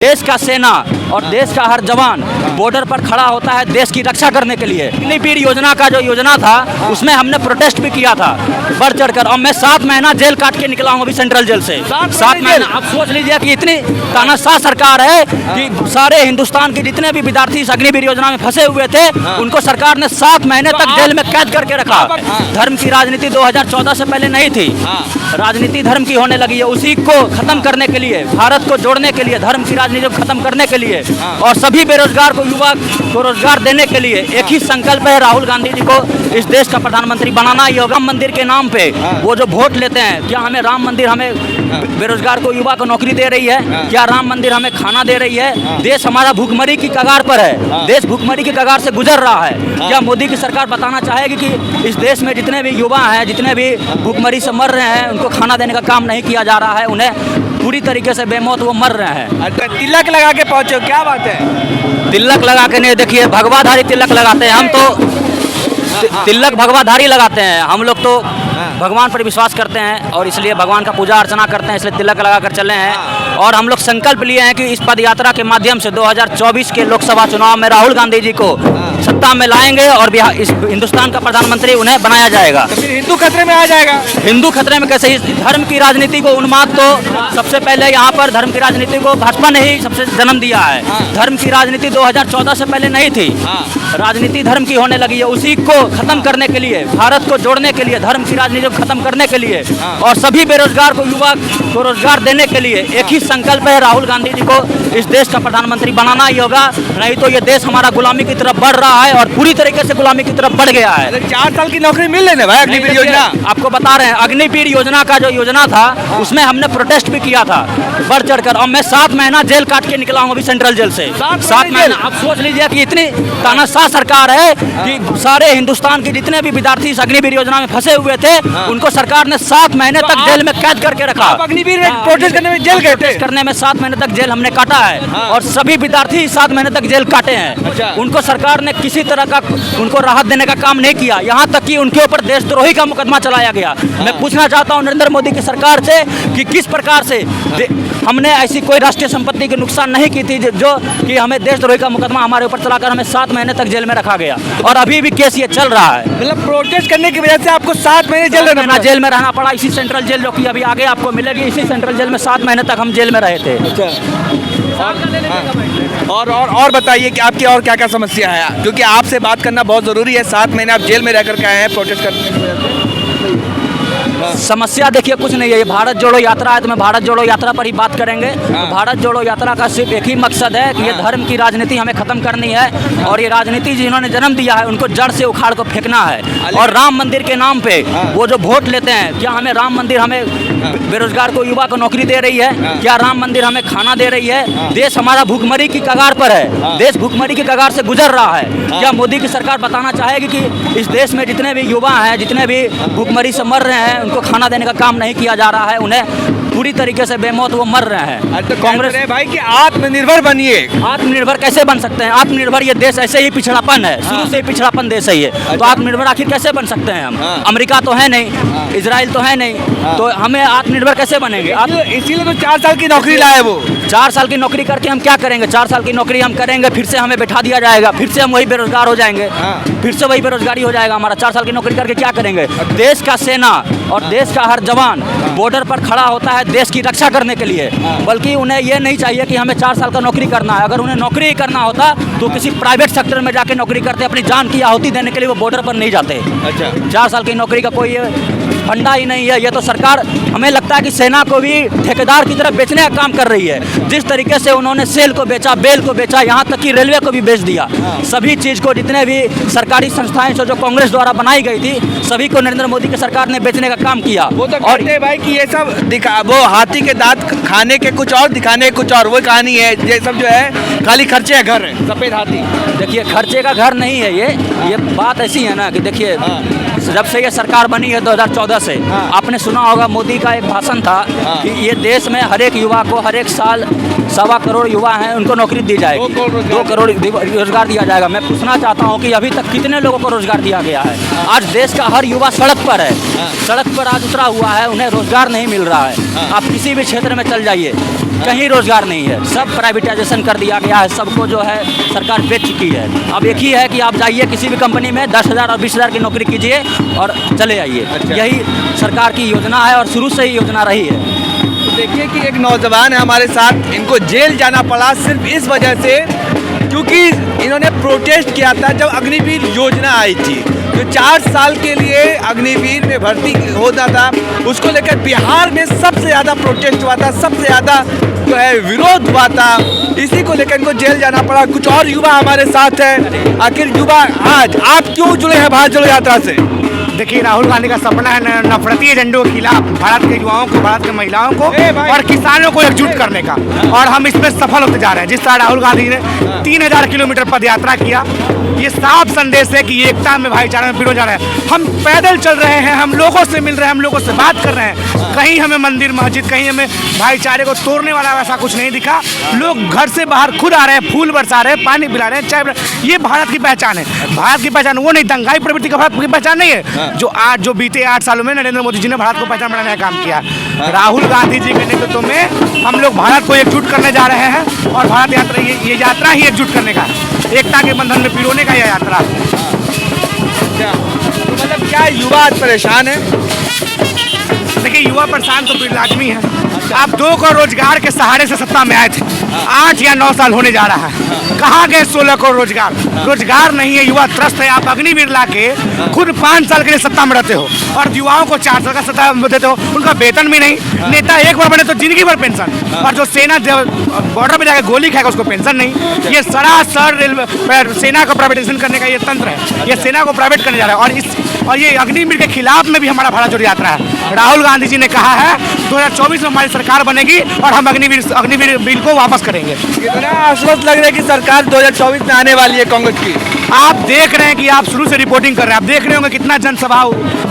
देश का सेना और देश का हर जवान बॉर्डर पर खड़ा होता है देश की रक्षा करने के लिए। अग्निवीर योजना का जो योजना था उसमें हमने प्रोटेस्ट भी किया था बढ़ चढ़कर, और मैं 7 महीना जेल काट के निकला हूँ अभी सेंट्रल जेल से। 7 महीना। आप सोच लीजिए कि इतनी तानाशाह सरकार है कि सारे हिंदुस्तान के जितने भी विद्यार्थी इस अग्निवीर योजना में फंसे हुए थे उनको सरकार ने 7 महीने तक जेल में कैद करके रखा। धर्म की राजनीति 2014 से पहले नहीं थी, राजनीति धर्म की होने लगी है। उसी को खत्म करने के लिए, भारत को जोड़ने के लिए, धर्म की राजनीति को खत्म करने के लिए और सभी बेरोजगार को, युवा को रोजगार देने के लिए एक ही संकल्प है, राहुल गांधी जी को इस देश का प्रधानमंत्री बनाना ही होगा। राम मंदिर के नाम पे वो जो वोट लेते हैं, क्या हमें राम मंदिर हमें बेरोजगार को, युवा को नौकरी दे रही है? क्या राम मंदिर हमें खाना दे रही है? देश हमारा भूखमरी की कगार पर है, देश भूखमरी की कगार से गुजर रहा है। क्या मोदी की सरकार बताना चाहेगी कि इस देश में जितने भी युवा हैं, जितने भी भूखमरी से मर रहे हैं, उनको खाना देने का काम नहीं किया जा रहा है? उन्हें पूरी तरीके से बेमौत वो मर रहे हैं। अच्छा, तिलक लगा के पहुंचे हो, क्या बात है? तिलक लगा के नहीं, देखिए भगवाधारी तिलक लगाते हैं हम तो, तिलक भगवाधारी लगाते हैं हम लोग तो, भगवान पर विश्वास करते हैं और इसलिए भगवान का पूजा अर्चना करते हैं, इसलिए तिलक लगा कर चले हैं। और हम लोग संकल्प लिए हैं कि इस पद यात्रा के माध्यम से 2024 के लोकसभा चुनाव में राहुल गांधी जी को सत्ता में लाएंगे और बिहार, इस हिंदुस्तान का प्रधानमंत्री उन्हें बनाया जाएगा। तो फिर हिंदू खतरे में आ जाएगा? हिंदू खतरे में कैसे? धर्म की राजनीति को उन्माद तो सबसे पहले यहाँ पर धर्म की राजनीति को भाजपा ने ही सबसे जन्म दिया है। धर्म की राजनीति 2014 से पहले नहीं थी, राजनीति धर्म की होने लगी है। उसी को खत्म करने के लिए, भारत को जोड़ने के लिए, धर्म की राजनीति को खत्म करने के लिए और सभी बेरोजगार को, युवा को रोजगार देने के लिए एक ही संकल्प है, राहुल गांधी जी को इस देश का प्रधानमंत्री बनाना ही होगा। नहीं तो ये देश हमारा गुलामी की तरफ बढ़ रहा है और पूरी तरीके से गुलामी की तरफ बढ़ गया है। 4 साल की नौकरी मिल रही है भाई अग्निवीर योजना? आपको बता रहे हैं, अग्निवीर योजना का जो योजना था उसमें हमने प्रोटेस्ट भी किया था बढ़ चढ़कर, और मैं 7 महीना जेल काट के निकला हूँ अभी सेंट्रल जेल से। 7 महीना। आप सोच लीजिए कि इतनी तानाशाह सरकार है कि सारे हिंदुस्तान के जितने भी विद्यार्थी इस अग्निवीर योजना में फंसे हुए थे उनको सरकार ने 7 महीने तक जेल में कैद करके रखा। अग्निवीर में प्रोटेस्ट करने में जेल गए थे? करने में 7 महीने तक जेल हमने काटा है और सभी विद्यार्थी 7 महीने तक जेल काटे हैं। उनको सरकार ने किसी तरह का उनको राहत देने का काम नहीं किया, यहाँ तक कि उनके ऊपर देशद्रोही का मुकदमा चलाया गया। मैं पूछना चाहता हूँ नरेंद्र मोदी की सरकार से कि किस प्रकार से हमने ऐसी कोई राष्ट्रीय संपत्ति के नुकसान नहीं की थी जो कि हमें देशद्रोही का मुकदमा हमारे ऊपर चलाकर हमें 7 महीने तक जेल में रखा गया और अभी भी केस ये चल रहा है। मतलब प्रोटेस्ट करने की वजह से आपको 7 महीने जेल में रहना पड़ा। इसी सेंट्रल जेल जो कि अभी आगे आपको मिलेगी, इसी सेंट्रल जेल में 7 महीने तक हम जेल में रहे थे। और बताइए कि आपकी और क्या क्या समस्या है, क्योंकि आपसे बात करना बहुत जरूरी है। 7 महीने आप जेल में रहकर के आए हैं प्रोटेस्ट करने। समस्या देखिए कुछ नहीं है, ये भारत जोड़ो यात्रा है तो मैं भारत जोड़ो यात्रा पर ही बात करेंगे। तो भारत जोड़ो यात्रा का सिर्फ एक ही मकसद है कि ये धर्म की राजनीति हमें खत्म करनी है और ये राजनीति जिन्होंने जन्म दिया है उनको जड़ से उखाड़ को फेंकना है। और राम मंदिर के नाम पे वो जो वोट लेते हैं, क्या हमें राम मंदिर हमें बेरोजगार को, युवा को नौकरी दे रही है? क्या राम मंदिर हमें खाना दे रही है? देश हमारा भूखमरी की कगार पर है, देश भूखमरी की कगार से गुजर रहा है। क्या मोदी की सरकार बताना चाहेगी कि इस देश में जितने भी युवा हैं, जितने भी भूखमरी से मर रहे हैं, उनको खाना देने का काम नहीं किया जा रहा है? उन्हें पूरी तरीके से बेमौत वो मर रहे हैं। तो कांग्रेस भाई कि आत्मनिर्भर बनिए। आत्मनिर्भर कैसे बन सकते हैं? आत्मनिर्भर ये देश ऐसे ही पिछड़ापन है, शुरू से ही पिछड़ापन देश है ये। तो आत्मनिर्भर आखिर कैसे बन सकते हैं हम? अमेरिका तो है नहीं, इजराइल तो है नहीं, तो हमें आत्मनिर्भर कैसे बनेंगे? इसीलिए तो 4 साल की नौकरी लाए वो। 4 साल की नौकरी करके हम क्या करेंगे? 4 साल की नौकरी हम करेंगे, फिर से हमें बैठा दिया जाएगा, फिर से हम वही बेरोजगार हो जाएंगे, फिर से वही बेरोजगारी हो जाएगा हमारा। 4 साल की नौकरी करके क्या करेंगे? देश का सेना और देश का हर जवान बॉर्डर पर खड़ा होता है देश की रक्षा करने के लिए, बल्कि उन्हें ये नहीं चाहिए कि हमें 4 साल का नौकरी करना है। अगर उन्हें नौकरी ही करना होता तो किसी प्राइवेट सेक्टर में जाके नौकरी करते, अपनी जान की आहुति देने के लिए वो बॉर्डर पर नहीं जाते। अच्छा, 4 साल की नौकरी का कोई फंडा ही नहीं है। ये तो सरकार, हमें लगता है कि सेना को भी ठेकेदार की तरफ बेचने का काम कर रही है। जिस तरीके से उन्होंने सेल को बेचा, बेल को बेचा, यहाँ तक कि रेलवे को भी बेच दिया। सभी चीज़ को, जितने भी सरकारी संस्थाएं जो कांग्रेस द्वारा बनाई गई थी, सभी को नरेंद्र मोदी की सरकार ने बेचने का काम किया। वो तो कहते हैं भाई कि ये सब वो हाथी के दांत खाने के कुछ और, दिखाने के कुछ और, वो कहानी है। ये सब जो है खाली खर्चे का घर है, सफेद हाथी। देखिए खर्चे का घर नहीं है ये बात ऐसी है ना कि देखिए जब से ये सरकार बनी है 2014 से, आपने सुना होगा मोदी का एक भाषण था कि ये देश में हर एक युवा को हर एक साल 1.25 करोड़ युवा हैं, उनको नौकरी दी जाएगी। 2 करोड़ रोजगार दिया जाएगा। मैं पूछना चाहता हूँ कि अभी तक कितने लोगों को रोजगार दिया गया है? आज देश का हर युवा सड़क पर है, सड़क पर आज उतरा हुआ है, उन्हें रोजगार नहीं मिल रहा है। आप किसी भी क्षेत्र में चल जाइए, कहीं रोजगार नहीं है, सब प्राइवेटाइजेशन कर दिया गया है, सबको जो है सरकार बेच चुकी है। अब एक ही है कि आप जाइए किसी भी कंपनी में 10,000 और 20,000 की नौकरी कीजिए और चले आइए। यही सरकार की योजना है और शुरू से ही योजना रही है। तो देखिए कि एक नौजवान है हमारे साथ, इनको जेल जाना पड़ा सिर्फ इस वजह से क्योंकि इन्होंने प्रोटेस्ट किया था जब अग्निवीर योजना आई थी, जो 4 साल के लिए अग्निवीर में भर्ती होता था, उसको लेकर बिहार में सबसे ज़्यादा प्रोटेस्ट हुआ था, सबसे ज़्यादा जो है विरोध हुआ था। इसी को लेकर इनको जेल जाना पड़ा। कुछ और युवा हमारे साथ हैं। आखिर युवा आज आप क्यों जुड़े हैं भारत जोड़ो यात्रा से? देखिए, राहुल गांधी का सपना है नफरती एजेंडों के खिलाफ भारत के युवाओं को, भारत की महिलाओं को और किसानों को एकजुट करने का, और हम इसमें सफल होते जा रहे हैं। जिस तरह राहुल गांधी ने 3000 किलोमीटर पद यात्रा किया, ये साफ संदेश है कि एकता में, भाईचारे में पिरो जा रहे हैं। हम पैदल चल रहे हैं, हम लोगों से मिल रहे हैं, हम लोगों से बात कर रहे हैं। कहीं हमें मंदिर मस्जिद, कहीं हमें भाईचारे को तोड़ने वाला वैसा कुछ नहीं दिखा। लोग घर से बाहर खुद आ रहे हैं, फूल बरसा रहे हैं, पानी पिला रहे हैं, चाय पिला रहे हैं। ये भारत की पहचान है। भारत की पहचान वो नहीं, दंगाई प्रवृत्ति का भारत की पहचान नहीं है। जो बीते 8 सालों में नरेंद्र मोदी जी ने भारत को पहचान बनाने का काम किया। राहुल गांधी जी के नेतृत्व में हम लोग भारत को एकजुट करने जा रहे हैं और भारत यात्रा, ये यात्रा ही एकजुट करने का, एकता के बंधन में पिरोने का यह यात्रा है। तो मतलब क्या युवा आज परेशान है? देखिए, युवा परेशान तो फिर लाजमी है। आप 2 करोड़ रोजगार के सहारे से सत्ता में आए थे, 8 या 9 साल होने जा रहा है। कहाँ गए 16 करोड़ रोजगार? रोजगार नहीं है, युवा त्रस्त है। आप अग्निवीर ला के खुद 5 साल के लिए सत्ता में रहते हो और युवाओं को 4 साल का सत्ता में देते हो, उनका वेतन भी नहीं। नेता एक बार बने तो जिंदगी भर पेंशन, और जो सेना बॉर्डर पे जाकर गोली खाएगा उसको पेंशन नहीं। ये सरासर रेलवे सेना को प्राइवेटाइजेशन करने का ये तंत्र है। ये सेना को प्राइवेट करने जा रहा है और ये अग्निवीर के खिलाफ में भी हमारा भारत जोड़ो यात्रा है। राहुल गांधी जी ने कहा है 2024 में हमारी सरकार बनेगी और हम अग्निवीर बिल को वापस करेंगे। कितना आश्वस्त लग रहा है कि सरकार 2024 में आने वाली है कांग्रेस की? आप देख रहे हैं कि आप शुरू से रिपोर्टिंग कर रहे हैं, आप देख रहे होंगे कितना जनसभा,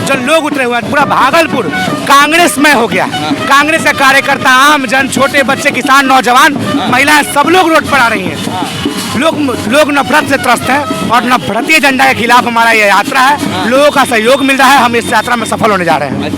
जो लोग उतरे हुए हैं। पूरा भागलपुर कांग्रेस में हो गया। कांग्रेस का कार्यकर्ता, आम जन, छोटे बच्चे, किसान, नौजवान, महिलाएं, सब लोग रोड पर आ रही हैं। लोग नफरत से त्रस्त हैं और नफरती एजेंडा के खिलाफ हमारा यह यात्रा है। लोगों का सहयोग मिल रहा है, हम इस यात्रा में सफल होने जा रहे हैं।